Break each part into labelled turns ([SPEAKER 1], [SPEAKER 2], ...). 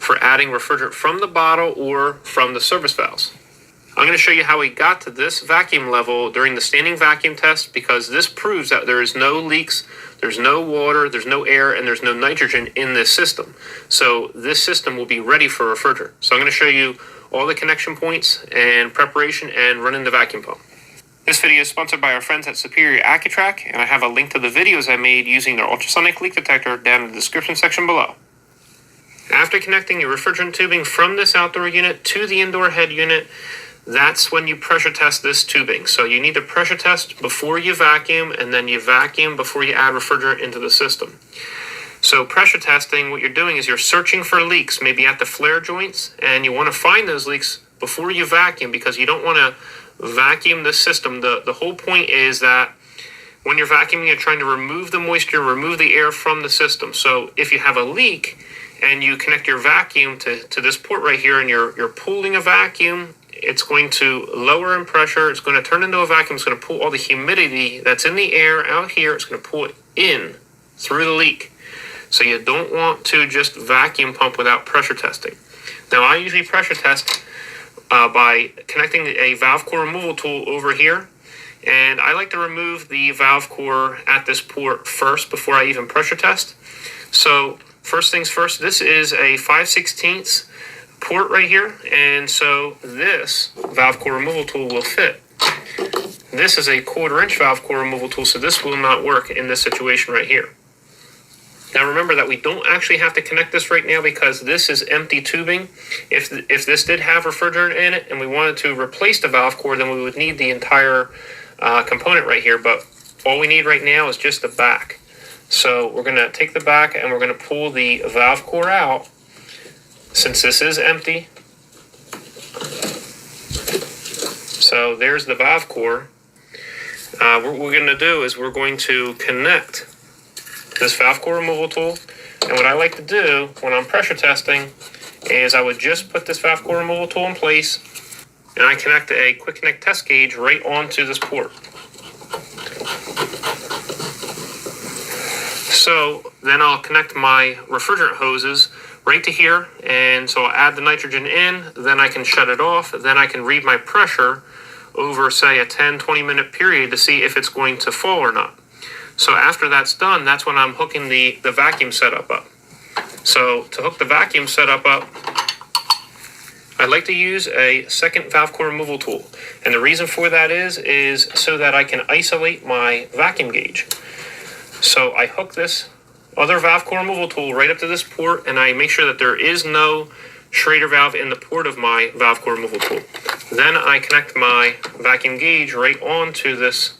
[SPEAKER 1] for adding refrigerant from the bottle or from the service valves. I'm going to show you how we got to this vacuum level during the standing vacuum test, because this proves that there is no leaks, there's no water, there's no air, and there's no nitrogen in this system. So this system will be ready for refrigerant. So I'm going to show you all the connection points and preparation and running the vacuum pump. This video is sponsored by our friends at Superior AccuTrack, and I have a link to the videos I made using their ultrasonic leak detector down in the description section below. After connecting your refrigerant tubing from this outdoor unit to the indoor head unit, that's when you pressure test this tubing. So you need to pressure test before you vacuum, and then you vacuum before you add refrigerant into the system. So pressure testing, what you're doing is you're searching for leaks, maybe at the flare joints, and you want to find those leaks before you vacuum, because you don't want to vacuum the system. The whole point is that when you're vacuuming, you're trying to remove the moisture, remove the air from the system. So if you have a leak and you connect your vacuum to this port right here, and you're pulling a vacuum, it's going to lower in pressure, it's going to turn into a vacuum, it's going to pull all the humidity that's in the air out here, it's going to pull it in through the leak. So you don't want to just vacuum pump without pressure testing. Now I usually pressure test by connecting a valve core removal tool over here, and I like to remove the valve core at this port first before I even pressure test. So first things first, this is a 5/16 port right here, and so this valve core removal tool will fit. This is a 1/4 inch valve core removal tool, so this will not work in this situation right here. Now remember that we don't actually have to connect this right now, because this is empty tubing. If this did have refrigerant in it and we wanted to replace the valve core, then we would need the entire component right here, but all we need right now is just the back. So we're going to take the back and we're going to pull the valve core out, since this is empty. So there's the valve core. What we're going to do is we're going to connect this valve core removal tool. And what I like to do when I'm pressure testing is I would just put this valve core removal tool in place, and I connect a quick connect test gauge right onto this port. So then I'll connect my refrigerant hoses right to here, and so I'll add the nitrogen in, then I can shut it off, then I can read my pressure over, say, a 10-20 minute period to see if it's going to fall or not. So after that's done, that's when I'm hooking the vacuum setup up. So to hook the vacuum setup up, I like to use a second valve core removal tool. And the reason for that is so that I can isolate my vacuum gauge. So I hook this other valve core removal tool right up to this port, and I make sure that there is no Schrader valve in the port of my valve core removal tool. Then I connect my vacuum gauge right onto this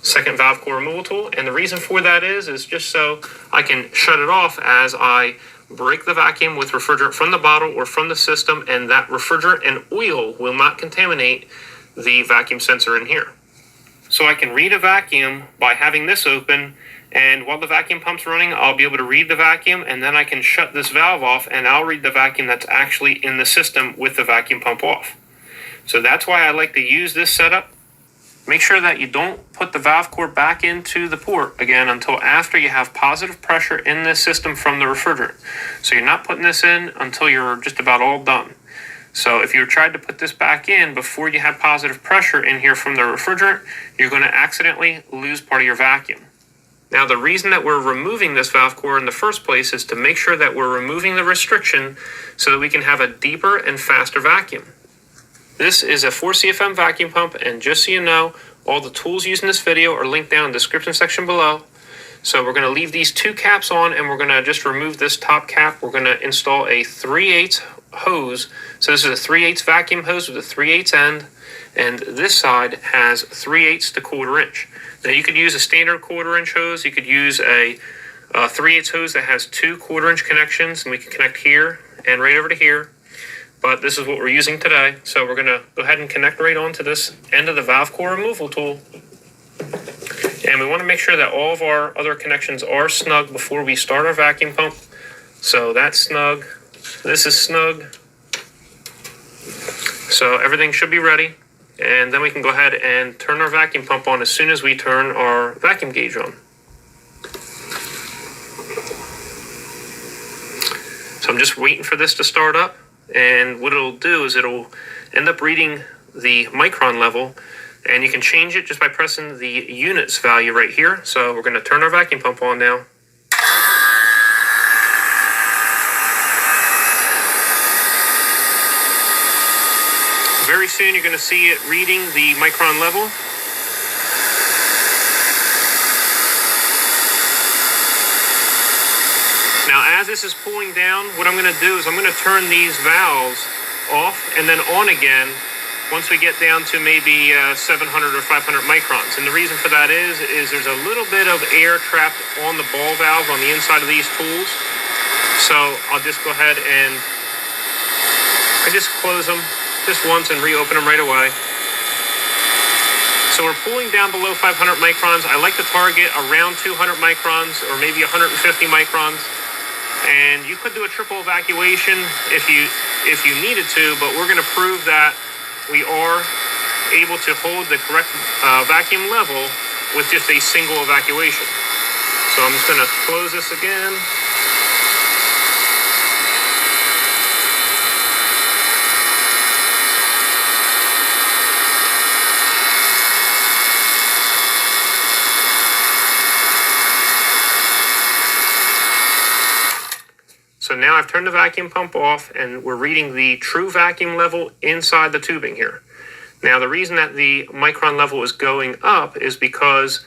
[SPEAKER 1] second valve core removal tool, and the reason for that is just so I can shut it off as I break the vacuum with refrigerant from the bottle or from the system, and that refrigerant and oil will not contaminate the vacuum sensor in here. So I can read a vacuum by having this open, and while the vacuum pump's running, I'll be able to read the vacuum, and then I can shut this valve off, and I'll read the vacuum that's actually in the system with the vacuum pump off. So that's why I like to use this setup. Make sure that you don't put the valve core back into the port again until after you have positive pressure in this system from the refrigerant. So you're not putting this in until you're just about all done. So if you tried to put this back in before you have positive pressure in here from the refrigerant, you're going to accidentally lose part of your vacuum. Now, the reason that we're removing this valve core in the first place is to make sure that we're removing the restriction so that we can have a deeper and faster vacuum. This is a 4 CFM vacuum pump, and just so you know, all the tools used in this video are linked down in the description section below. So we're going to leave these two caps on, and we're going to just remove this top cap. We're going to install a 3/8 hose. So this is a 3/8 vacuum hose with a 3/8 end, and this side has 3/8 to 1/4 inch. Now you could use a standard 1/4 inch hose. You could use a 3/8 hose that has two 1/4 inch connections, and we can connect here and right over to here. But this is what we're using today. So we're going to go ahead and connect right onto this end of the valve core removal tool. And we want to make sure that all of our other connections are snug before we start our vacuum pump. So that's snug. This is snug. So everything should be ready. And then we can go ahead and turn our vacuum pump on as soon as we turn our vacuum gauge on. So I'm just waiting for this to start up, and what it'll do is it'll end up reading the micron level, and you can change it just by pressing the units value right here. So we're going to turn our vacuum pump on now. Very soon you're going to see it reading the micron level. Now as this is pulling down, what I'm going to do is I'm going to turn these valves off and then on again once we get down to maybe 700 or 500 microns. And the reason for that is there's a little bit of air trapped on the ball valve on the inside of these tools. So I'll just go ahead and I just close them just once and reopen them right away. So we're pulling down below 500 microns. I like to target around 200 microns or maybe 150 microns. And you could do a triple evacuation if you needed to, but we're going to prove that we are able to hold the correct vacuum level with just a single evacuation. So I'm just going to close this again. So now I've turned the vacuum pump off and we're reading the true vacuum level inside the tubing here. Now the reason that the micron level is going up is because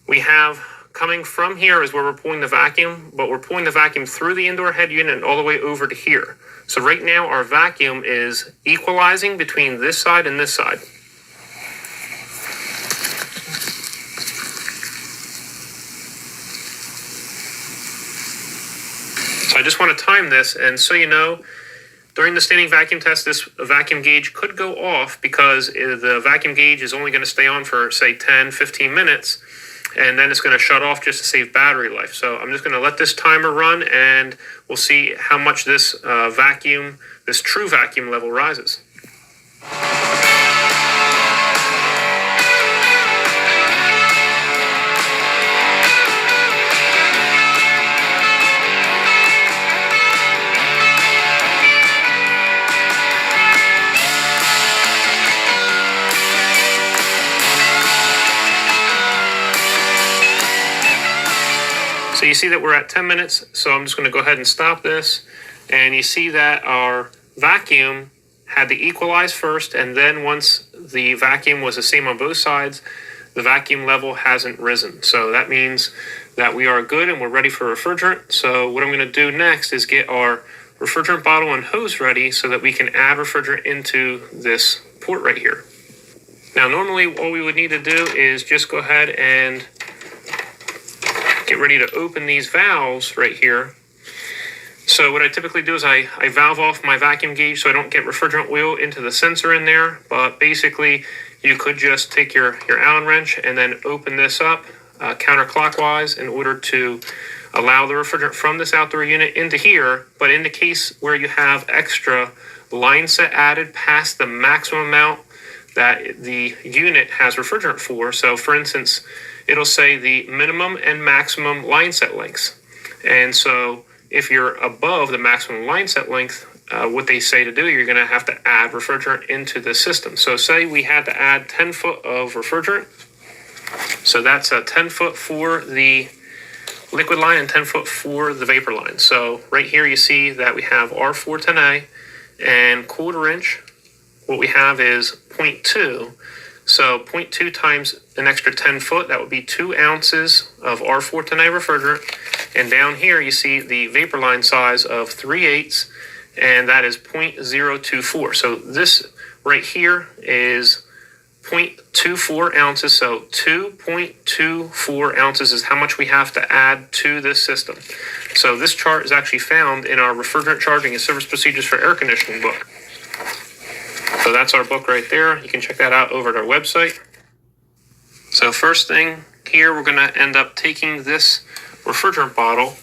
[SPEAKER 1] we have coming from here is where we're pulling the vacuum, but we're pulling the vacuum through the indoor head unit and all the way over to here. So right now our vacuum is equalizing between this side and this side. So I just want to time this, and so you know, during the standing vacuum test, this vacuum gauge could go off because the vacuum gauge is only going to stay on for, say, 10, 15 minutes, and then it's going to shut off just to save battery life. So I'm just going to let this timer run, and we'll see how much this this true vacuum level rises. So you see that we're at 10 minutes, so I'm just going to go ahead and stop this. And you see that our vacuum had to equalize first, and then once the vacuum was the same on both sides, the vacuum level hasn't risen. So that means that we are good and we're ready for refrigerant. So what I'm going to do next is get our refrigerant bottle and hose ready so that we can add refrigerant into this port right here. Now normally all we would need to do is just go ahead and get ready to open these valves right here. So what I typically do is I valve off my vacuum gauge so I don't get refrigerant oil into the sensor in there. But basically, you could just take your Allen wrench and then open this up counterclockwise in order to allow the refrigerant from this outdoor unit into here. But in the case where you have extra line set added past the maximum amount that the unit has refrigerant for, so for instance, it'll say the minimum and maximum line set lengths. And so if you're above the maximum line set length, what they say to do, you're going to have to add refrigerant into the system. So say we had to add 10 foot of refrigerant. So that's a 10 foot for the liquid line and 10 foot for the vapor line. So right here you see that we have R410A and quarter inch. What we have is 0.2. So 0.2 times an extra 10 foot, that would be 2 ounces of R410A refrigerant. And down here you see the vapor line size of 3/8, and that is 0.024. So this right here is 0.24 ounces. So 2.24 ounces is how much we have to add to this system. So this chart is actually found in our refrigerant charging and service procedures for air conditioning book. So that's our book right there. You can check that out over at our website. So first thing here, we're going to end up taking this refrigerant bottle.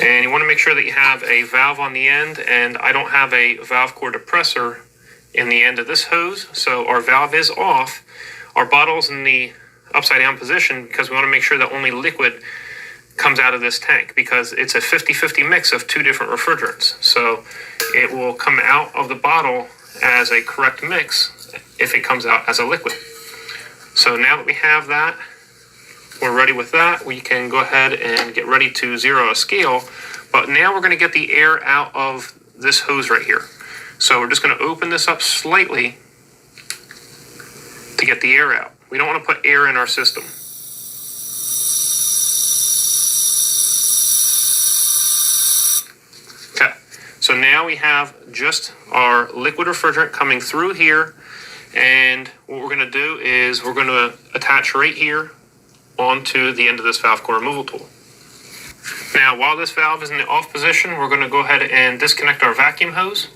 [SPEAKER 1] And you want to make sure that you have a valve on the end. And I don't have a valve core depressor in the end of this hose. So our valve is off. Our bottle's in the upside down position because we want to make sure that only liquid comes out of this tank, because it's a 50-50 mix of two different refrigerants. So it will come out of the bottle as a correct mix if it comes out as a liquid. So now that we have that, we're ready with that, we can go ahead and get ready to zero a scale. But now we're going to get the air out of this hose right here. So we're just going to open this up slightly to get the air out. We don't want to put air in our system. Okay, so now we have just our liquid refrigerant coming through here, and what we're going to do is we're going to attach right here onto the end of this valve core removal tool. Now, while this valve is in the off position, we're going to go ahead and disconnect our vacuum hose.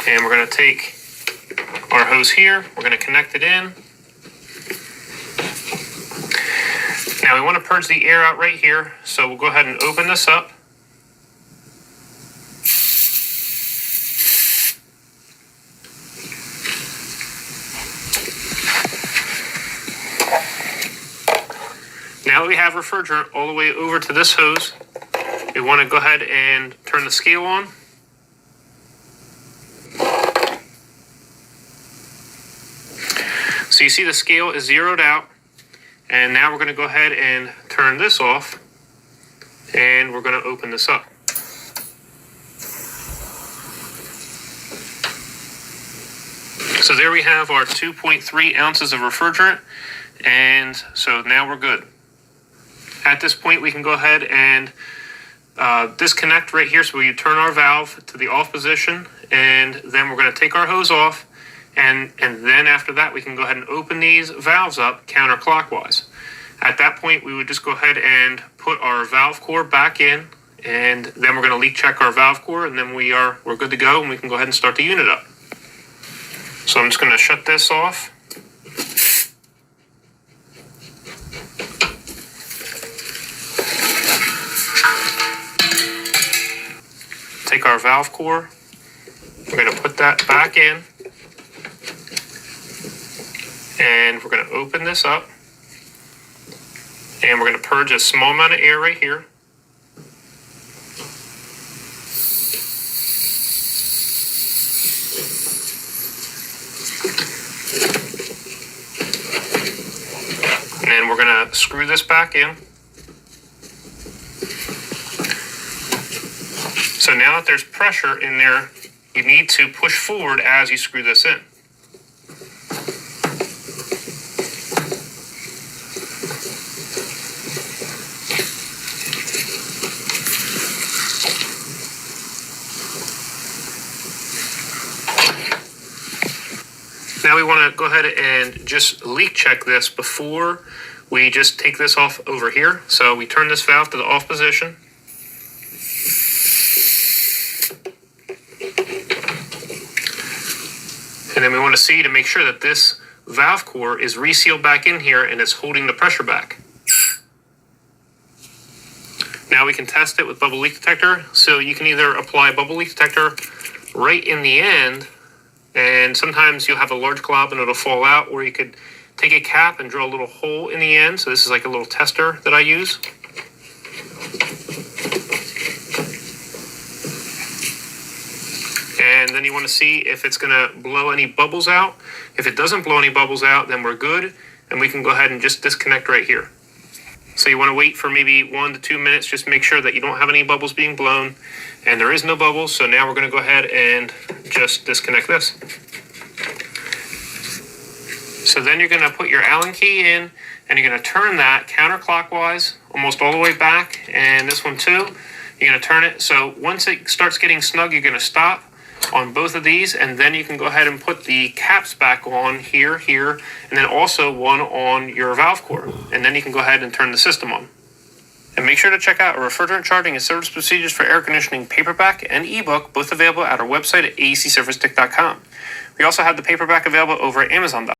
[SPEAKER 1] And we're going to take our hose here, we're going to connect it in. Now we want to purge the air out right here, so we'll go ahead and open this up. Now that we have refrigerant all the way over to this hose, we want to go ahead and turn the scale on. So you see the scale is zeroed out, and now we're going to go ahead and turn this off, and we're going to open this up. So there we have our 2.3 ounces of refrigerant, and so now we're good. At this point, we can go ahead and disconnect right here. So we turn our valve to the off position, and then we're going to take our hose off. And then after that, we can go ahead and open these valves up counterclockwise. At that point, we would just go ahead and put our valve core back in, and then we're going to leak check our valve core, and then we're good to go, and we can go ahead and start the unit up. So I'm just going to shut this off. Take our valve core, we're going to put that back in, and we're going to open this up, and we're going to purge a small amount of air right here. And then we're going to screw this back in. So now that there's pressure in there, you need to push forward as you screw this in. Now we want to go ahead and just leak check this before we just take this off over here. So we turn this valve to the off position. And then we want to see to make sure that this valve core is resealed back in here and it's holding the pressure back. Now we can test it with bubble leak detector. So you can either apply a bubble leak detector right in the end, and sometimes you'll have a large glob and it'll fall out, or you could take a cap and drill a little hole in the end. So this is like a little tester that I use. And then you want to see if it's going to blow any bubbles out. If it doesn't blow any bubbles out, then we're good, and we can go ahead and just disconnect right here. So you want to wait for maybe 1 to 2 minutes, just make sure that you don't have any bubbles being blown, and there is no bubbles. So now we're going to go ahead and just disconnect this. So then you're going to put your Allen key in, and you're going to turn that counterclockwise almost all the way back, and this one too. You're going to turn it. So once it starts getting snug, you're going to stop on both of these, and then you can go ahead and put the caps back on here, and then also one on your valve core, and then you can go ahead and turn the system on. And make sure to check out our refrigerant charging and service procedures for air conditioning paperback and ebook, both available at our website at acservicetech.com. We also have the paperback available over at Amazon.com.